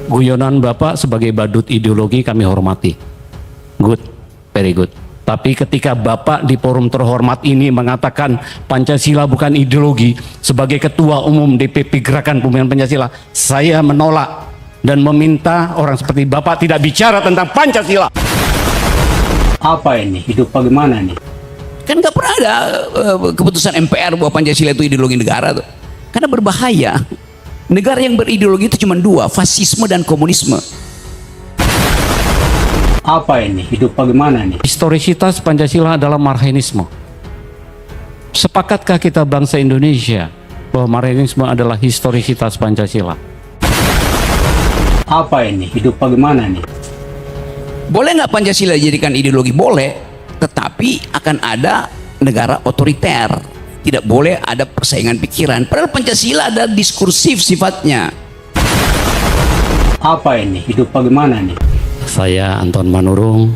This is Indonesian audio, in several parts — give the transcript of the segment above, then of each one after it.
Guyonan Bapak sebagai badut ideologi kami hormati. Good, very good. Tapi ketika Bapak di forum terhormat ini mengatakan Pancasila bukan ideologi, sebagai Ketua Umum DPP Gerakan Pembinaan Pancasila, saya menolak dan meminta orang seperti Bapak tidak bicara tentang Pancasila. Apa ini? Hidup bagaimana nih? Kan nggak pernah ada keputusan MPR bahwa Pancasila itu ideologi negara tuh. Karena berbahaya. Negara yang berideologi itu cuma dua, fasisme dan komunisme. Apa ini? Hidup bagaimana nih? Historisitas Pancasila adalah marxisme. Sepakatkah kita bangsa Indonesia bahwa marxisme adalah historisitas Pancasila? Apa ini? Hidup bagaimana nih? Boleh nggak Pancasila dijadikan ideologi? Boleh, tetapi akan ada negara otoriter. Tidak boleh ada persaingan pikiran. Padahal Pancasila ada diskursif sifatnya. Apa ini? Hidup bagaimana nih? Saya Anton Manurung.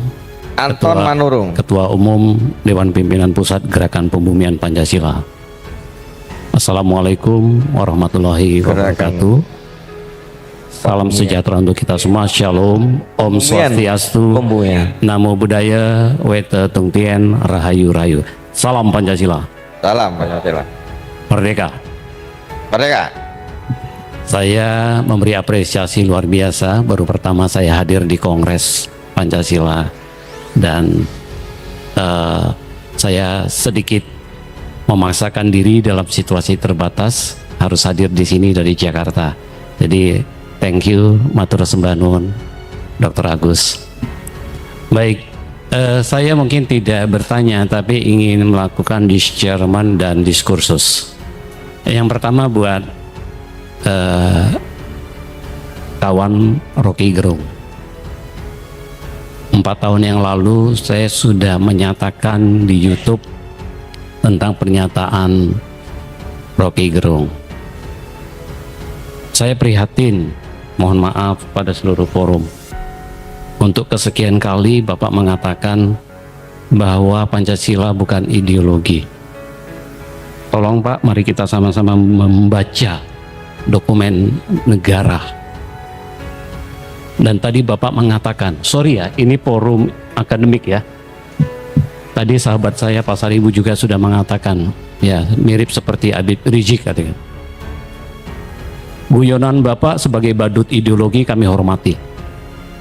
Ketua Umum Dewan Pimpinan Pusat Gerakan Pembumian Pancasila. Assalamualaikum warahmatullahi wabarakatuh. Salam sejahtera untuk kita semua. Shalom, Om Swastiastu, Namo Buddhaya, Weta Tungtien, Rahayu Rayu. Salam Pancasila. Salam Pancasila. Merdeka. Merdeka. Saya memberi apresiasi luar biasa. Baru pertama saya hadir di Kongres Pancasila dan saya sedikit memaksakan diri dalam situasi terbatas harus hadir di sini dari Jakarta. Jadi thank you, matur sembah nuwun, Dr. Agus. Baik. Saya mungkin tidak bertanya tapi ingin melakukan discernment dan diskursus. Yang pertama buat kawan Rocky Gerung. 4 tahun yang lalu saya sudah menyatakan di YouTube tentang pernyataan Rocky Gerung. Saya prihatin, mohon maaf pada seluruh forum. Untuk kesekian kali Bapak mengatakan bahwa Pancasila bukan ideologi. Tolong Pak, mari kita sama-sama membaca dokumen negara. Dan tadi Bapak mengatakan, sorry ya, ini forum akademik ya. Tadi sahabat saya Pak Saribu juga sudah mengatakan, ya mirip seperti Habib Rizik katanya. Guyonan Bapak sebagai badut ideologi kami hormati.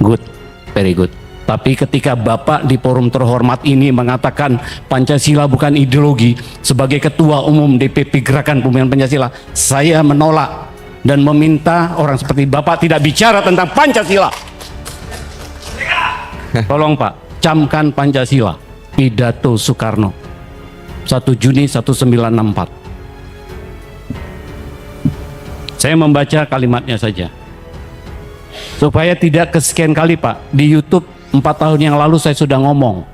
Good. Very good. Tapi ketika Bapak di forum terhormat ini mengatakan Pancasila bukan ideologi, sebagai Ketua Umum DPP Gerakan Pembinaan Pancasila, saya menolak dan meminta orang seperti Bapak tidak bicara tentang Pancasila. Tolong Pak, camkan Pancasila. Pidato Soekarno 1 Juni 1945. Saya membaca kalimatnya saja supaya tidak kesekian kali Pak, di YouTube 4 tahun yang lalu saya sudah ngomong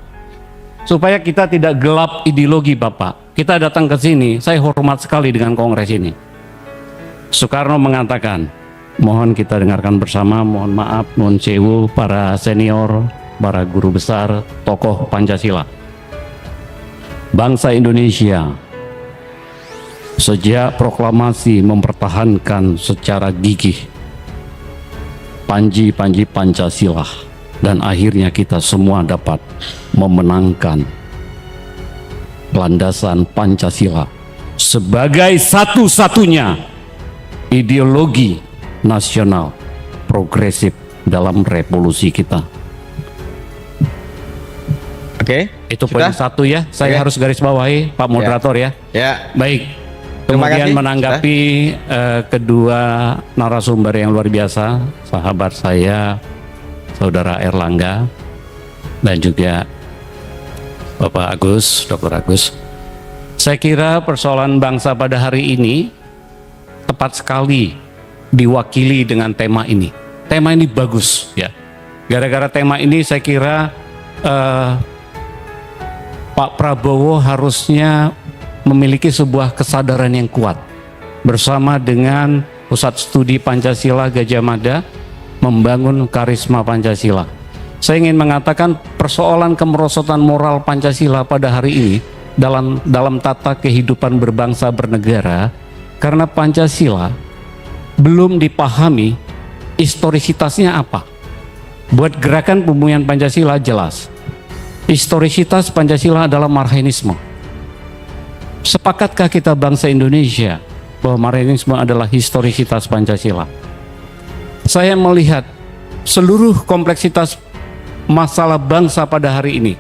supaya kita tidak gelap ideologi Bapak. Kita datang ke sini, saya hormat sekali dengan kongres ini. Soekarno mengatakan, mohon kita dengarkan bersama, mohon maaf, mohon sewu para senior, para guru besar, tokoh Pancasila. Bangsa Indonesia sejak proklamasi mempertahankan secara gigih panji-panji Pancasila dan akhirnya kita semua dapat memenangkan landasan Pancasila sebagai satu-satunya ideologi nasional progresif dalam revolusi kita. Oke, itu poin satu ya. Saya harus garis bawahi Pak Moderator ya. Ya. Baik. Kemudian menanggapi kedua narasumber yang luar biasa, sahabat saya, Saudara Erlangga, dan juga Bapak Agus, Dr. Agus. Saya kira persoalan bangsa pada hari ini tepat sekali diwakili dengan tema ini. Tema ini bagus ya. Gara-gara tema ini saya kira Pak Prabowo harusnya memiliki sebuah kesadaran yang kuat bersama dengan Pusat Studi Pancasila Gajah Mada membangun karisma Pancasila. Saya ingin mengatakan persoalan kemerosotan moral Pancasila pada hari ini dalam tata kehidupan berbangsa bernegara karena Pancasila belum dipahami historisitasnya apa? Buat gerakan pembumian Pancasila jelas. Historisitas Pancasila adalah Marxisme. Sepakatkah kita bangsa Indonesia bahwa Marxisme adalah historisitas Pancasila? Saya melihat seluruh kompleksitas masalah bangsa pada hari ini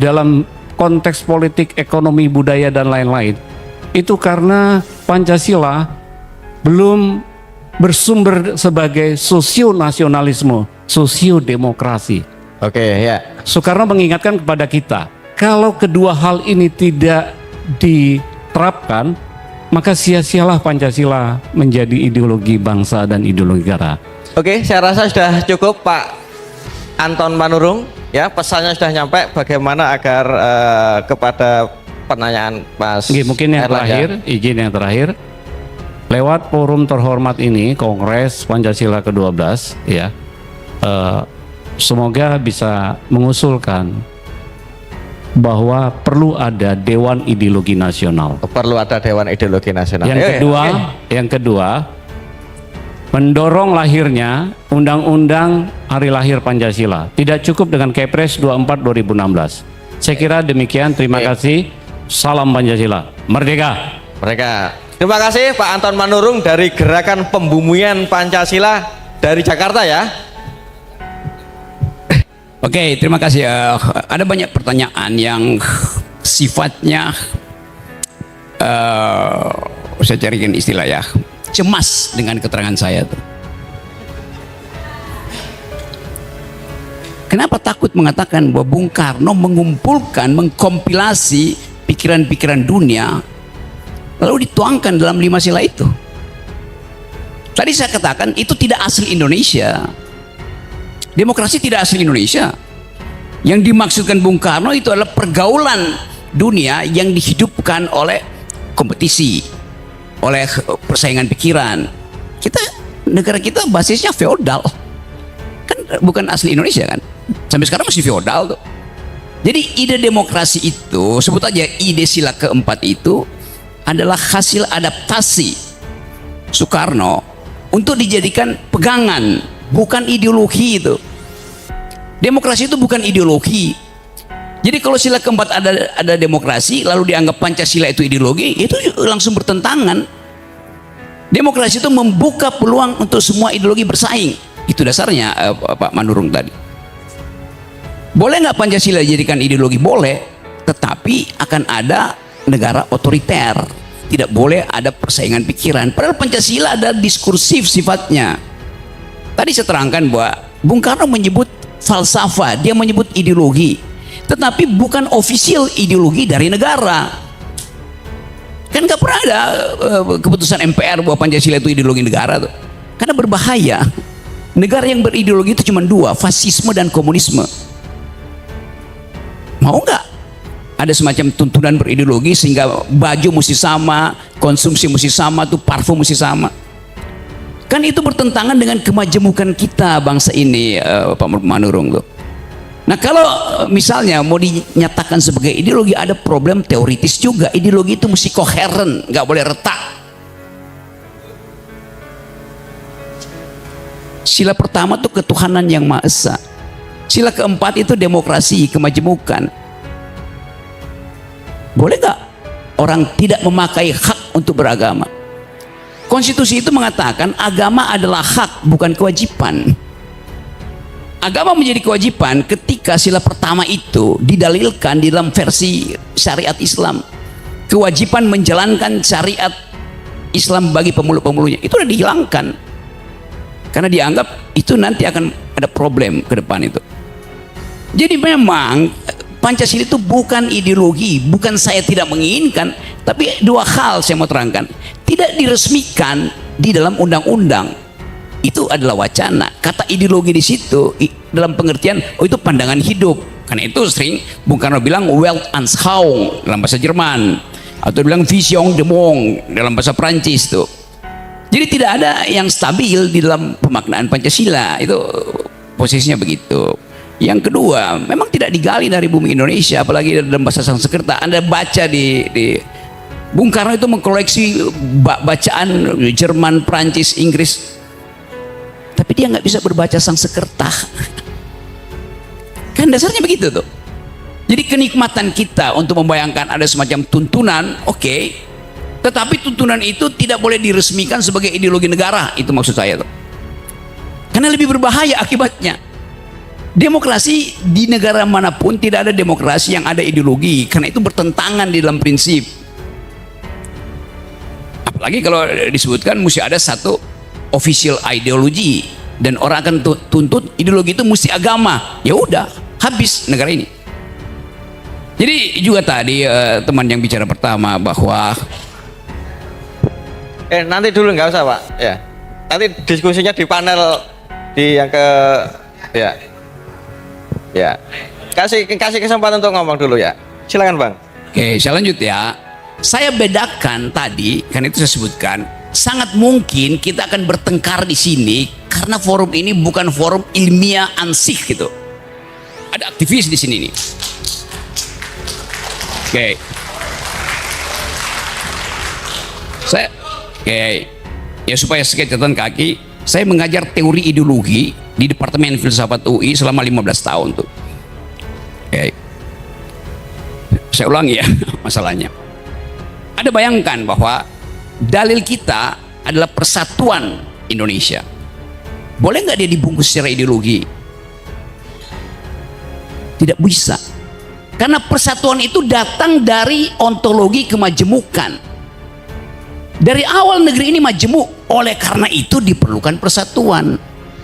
dalam konteks politik, ekonomi, budaya, dan lain-lain, itu karena Pancasila belum bersumber sebagai sosionasionalisme, sosiodemokrasi. Oke, ya. Soekarno mengingatkan kepada kita, kalau kedua hal ini tidak diterapkan, maka sia-sialah Pancasila menjadi ideologi bangsa dan ideologi negara. Oke, saya rasa sudah cukup Pak Anton Manurung. Ya, pesannya sudah nyampe. Bagaimana agar kepada pertanyaan Mas Mungkin yang Erlangga. terakhir, izin yang terakhir, lewat forum terhormat ini, Kongres Pancasila ke-12, ya, semoga bisa mengusulkan bahwa perlu ada Dewan Ideologi Nasional. Perlu ada Dewan Ideologi Nasional. Yang kedua, mendorong lahirnya Undang-Undang Hari Lahir Pancasila. Tidak cukup dengan Kepres 24 2016. Saya kira demikian. Terima kasih. Salam Pancasila. Merdeka. Mereka. Terima kasih Pak Anton Manurung dari Gerakan Pembumian Pancasila dari Jakarta ya. Oke, terima kasih. Ada banyak pertanyaan yang sifatnya, saya carikan istilah ya, cemas dengan keterangan saya tuh. Kenapa takut mengatakan bahwa Bung Karno mengumpulkan, mengkompilasi pikiran-pikiran dunia, lalu dituangkan dalam 5 sila itu? Tadi saya katakan itu tidak asli Indonesia. Demokrasi tidak asli Indonesia. Yang dimaksudkan Bung Karno itu adalah pergaulan dunia yang dihidupkan oleh kompetisi, oleh persaingan pikiran. Negara kita basisnya feodal, kan bukan asli Indonesia kan. Sampai sekarang masih feodal tuh. Jadi ide demokrasi itu, sebut aja ide sila keempat itu adalah hasil adaptasi Soekarno untuk dijadikan pegangan, bukan ideologi itu. Demokrasi itu bukan ideologi. Jadi kalau sila keempat ada demokrasi, lalu dianggap Pancasila itu ideologi, itu langsung bertentangan. Demokrasi itu membuka peluang untuk semua ideologi bersaing. Itu dasarnya Pak Manurung tadi. Boleh nggak Pancasila dijadikan ideologi? Boleh, tetapi akan ada negara otoriter. Tidak boleh ada persaingan pikiran. Padahal Pancasila ada diskursif sifatnya. Tadi saya terangkan bahwa Bung Karno menyebut falsafah, dia menyebut ideologi, tetapi bukan ofisial ideologi dari negara. Kan nggak pernah ada keputusan MPR bahwa Pancasila itu ideologi negara tuh. Karena berbahaya. Negara yang berideologi itu cuma 2, fasisme dan komunisme. Mau nggak ada semacam tuntunan berideologi sehingga baju mesti sama, konsumsi mesti sama, tuh parfum mesti sama? Kan itu bertentangan dengan kemajemukan kita bangsa ini, Pak Manurung tuh. Nah kalau misalnya mau dinyatakan sebagai ideologi, ada problem teoritis juga. Ideologi itu mesti koheren, nggak boleh retak. Sila pertama tuh ketuhanan yang Maha Esa. Sila keempat itu demokrasi, kemajemukan. Boleh nggak orang tidak memakai hak untuk beragama? Konstitusi itu mengatakan agama adalah hak, bukan kewajiban. Agama menjadi kewajiban ketika sila pertama itu didalilkan di dalam versi syariat Islam. Kewajiban menjalankan syariat Islam bagi pemuluh-pemuluhnya itu sudah dihilangkan. Karena dianggap itu nanti akan ada problem ke depan itu. Jadi memang Pancasila itu bukan ideologi, bukan saya tidak menginginkan, tapi 2 hal saya mau terangkan. Tidak diresmikan di dalam undang-undang. Itu adalah wacana. Kata ideologi di situ dalam pengertian itu pandangan hidup. Karena itu sering Bung Karno bilang Weltanschauung dalam bahasa Jerman, atau bilang Vision de Monde dalam bahasa Prancis tuh. Jadi tidak ada yang stabil di dalam pemaknaan Pancasila. Itu posisinya begitu. Yang kedua, memang tidak digali dari bumi Indonesia, apalagi dalam bahasa Sanskerta. Anda baca di Bung Karno itu mengkoleksi bacaan Jerman, Prancis, Inggris. Tapi tapi dia nggak bisa berbaca Sanskerta. Kan dasarnya begitu tuh. Jadi kenikmatan kita untuk membayangkan ada semacam tuntunan, oke, tetapi tuntunan itu tidak boleh diresmikan sebagai ideologi negara, itu maksud saya tuh. Karena lebih berbahaya akibatnya. Demokrasi di negara manapun tidak ada demokrasi yang ada ideologi, karena itu bertentangan di dalam prinsip. Apalagi kalau disebutkan mesti ada satu official ideology dan orang akan tuntut ideologi itu mesti agama. Ya udah, habis negara ini. Jadi juga tadi teman yang bicara pertama bahwa nanti dulu nggak usah Pak, ya. Nanti diskusinya di panel di yang ke ya. Ya. Kasih kesempatan untuk ngomong dulu ya. Silakan Bang. oke, saya lanjut ya. Saya bedakan tadi, kan itu saya sebutkan, sangat mungkin kita akan bertengkar di sini karena forum ini bukan forum ilmiah ansih gitu. Ada aktivis di sini nih. Oke. Ya supaya sedikit catatan kaki, saya mengajar teori ideologi di Departemen Filsafat UI selama 15 tahun tuh. Oke. Saya ulangi ya masalahnya. Ada bayangkan bahwa dalil kita adalah persatuan Indonesia. Boleh nggak dia dibungkus secara ideologi? Tidak bisa. Karena persatuan itu datang dari ontologi kemajemukan. Dari awal negeri ini majemuk, oleh karena itu diperlukan persatuan.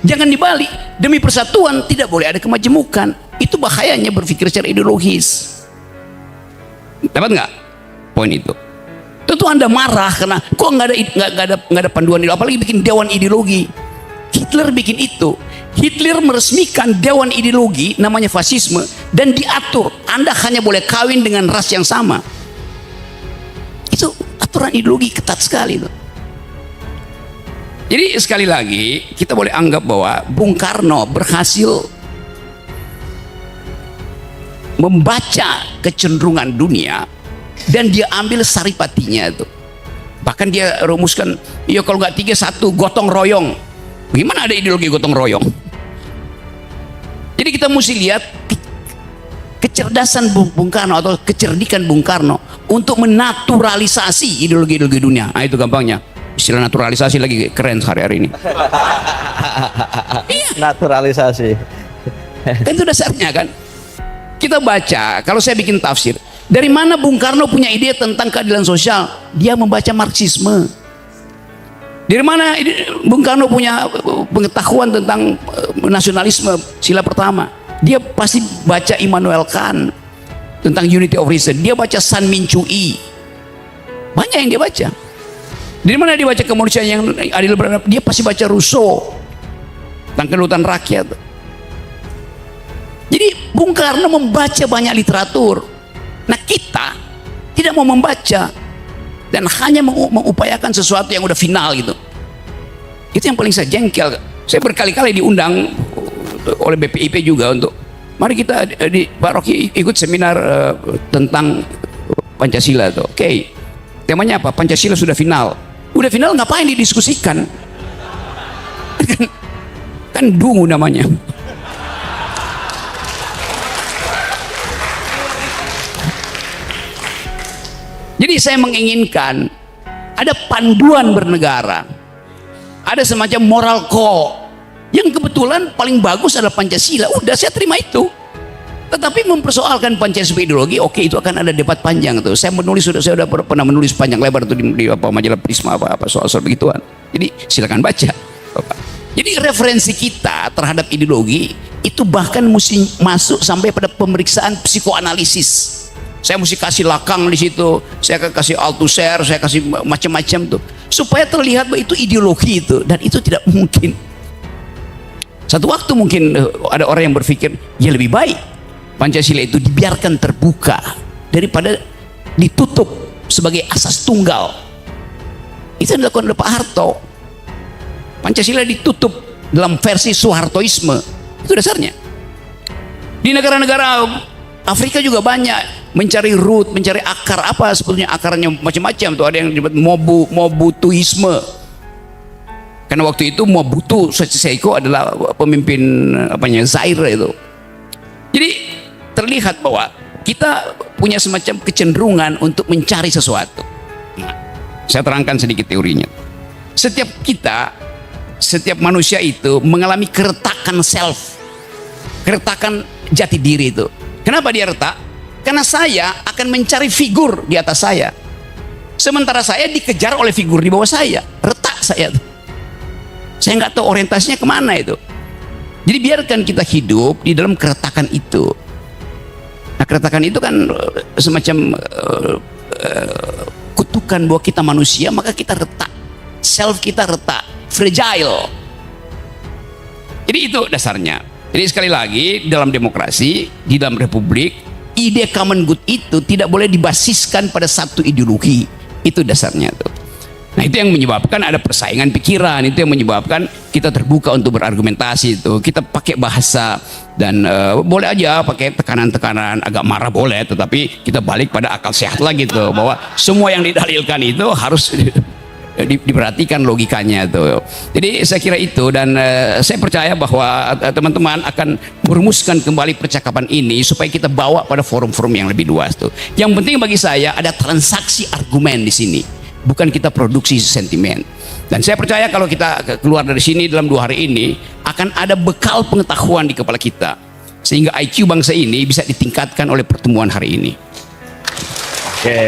Jangan dibalik, demi persatuan tidak boleh ada kemajemukan. Itu bahayanya berpikir secara ideologis. Dapat nggak poin itu? Tentu Anda marah karena kok nggak ada panduan ideologi, apalagi bikin dewan ideologi. Hitler bikin itu. Hitler meresmikan dewan ideologi namanya fasisme dan diatur Anda hanya boleh kawin dengan ras yang sama. Itu aturan ideologi ketat sekali itu. Jadi sekali lagi kita boleh anggap bahwa Bung Karno berhasil membaca kecenderungan dunia dan dia ambil saripatinya itu. Bahkan dia rumuskan, ya kalau nggak 3-1 gotong royong. Bagaimana ada ideologi gotong royong? Jadi kita mesti lihat kecerdasan Bung Karno atau kecerdikan Bung Karno untuk menaturalisasi ideologi-ideologi dunia. Nah itu gampangnya. Istilah naturalisasi lagi keren hari-hari ini. Iya. Naturalisasi. Kan itu dasarnya kan. Kita baca, kalau saya bikin tafsir, dari mana Bung Karno punya ide tentang keadilan sosial? Dia membaca Marxisme. Dari mana Bung Karno punya pengetahuan tentang nasionalisme sila pertama? Dia pasti baca Immanuel Kant tentang unity of reason. Dia baca San Minchu-i. Banyak yang dia baca. Dari mana dia baca kemanusiaan yang adil beradab? Dia pasti baca Rousseau tentang kedaulatan rakyat. Jadi Bung Karno membaca banyak literatur. Nah kita tidak mau membaca dan hanya mengupayakan sesuatu yang udah final gitu. Itu yang paling saya jengkel. Saya berkali-kali diundang oleh BPIP juga untuk mari kita di Pak Rocky ikut seminar tentang Pancasila tuh. Oke. Temanya apa? Pancasila sudah final. Udah final ngapain didiskusikan? Kan dungu namanya. Jadi saya menginginkan ada panduan bernegara, ada semacam moral code yang kebetulan paling bagus adalah Pancasila. Udah saya terima itu. Tetapi mempersoalkan Pancasila ideologi, oke, itu akan ada debat panjang tuh. Saya sudah pernah menulis panjang lebar tuh di majalah Prisma apa soal begituan. Jadi silakan baca, Bapak. Jadi referensi kita terhadap ideologi itu bahkan mesti masuk sampai pada pemeriksaan psikoanalisis. Saya mesti kasih lakang di situ, saya kasih Althusser, saya kasih macam-macam tuh, supaya terlihat bahwa itu ideologi itu, dan itu tidak mungkin. Satu waktu mungkin ada orang yang berpikir, ya lebih baik Pancasila itu dibiarkan terbuka daripada ditutup sebagai asas tunggal. Itu yang dilakukan oleh Pak Harto. Pancasila ditutup dalam versi Soehartoisme, itu dasarnya. Di negara-negara Afrika juga banyak mencari root, mencari akar, apa sebetulnya akarnya, macam-macam tuh. Ada yang disebut mobutuisme. Karena waktu itu Mobutu Sese Seko adalah pemimpin Zaire itu. Jadi terlihat bahwa kita punya semacam kecenderungan untuk mencari sesuatu. Nah, saya terangkan sedikit teorinya. Setiap manusia itu mengalami keretakan self, keretakan jati diri itu. Kenapa dia retak? Karena saya akan mencari figur di atas saya, sementara saya dikejar oleh figur di bawah saya. Retak saya tuh. Saya nggak tahu orientasinya kemana itu. Jadi biarkan kita hidup di dalam keretakan itu. Nah, keretakan itu kan semacam kutukan bahwa kita manusia, maka kita retak. Self kita retak, fragile. Jadi itu dasarnya. Jadi sekali lagi, dalam demokrasi, di dalam republik, ide common good itu tidak boleh dibasiskan pada satu ideologi. Itu dasarnya tuh. Nah, itu yang menyebabkan ada persaingan pikiran, itu yang menyebabkan kita terbuka untuk berargumentasi itu. Kita pakai bahasa dan boleh aja pakai tekanan-tekanan, agak marah boleh, tetapi kita balik pada akal sehat lagi tuh, bahwa semua yang didalilkan itu harus diperhatikan logikanya tuh. Jadi saya kira itu, dan saya percaya bahwa teman-teman akan merumuskan kembali percakapan ini supaya kita bawa pada forum-forum yang lebih luas tuh. Yang penting bagi saya ada transaksi argumen di sini, bukan kita produksi sentimen. Dan saya percaya kalau kita keluar dari sini dalam 2 hari ini akan ada bekal pengetahuan di kepala kita, sehingga IQ bangsa ini bisa ditingkatkan oleh pertemuan hari ini. Oke.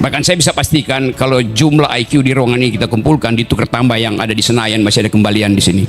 Bahkan saya bisa pastikan kalau jumlah IQ di ruangan ini kita kumpulkan, ditukar tambah yang ada di Senayan, masih ada kembalian di sini.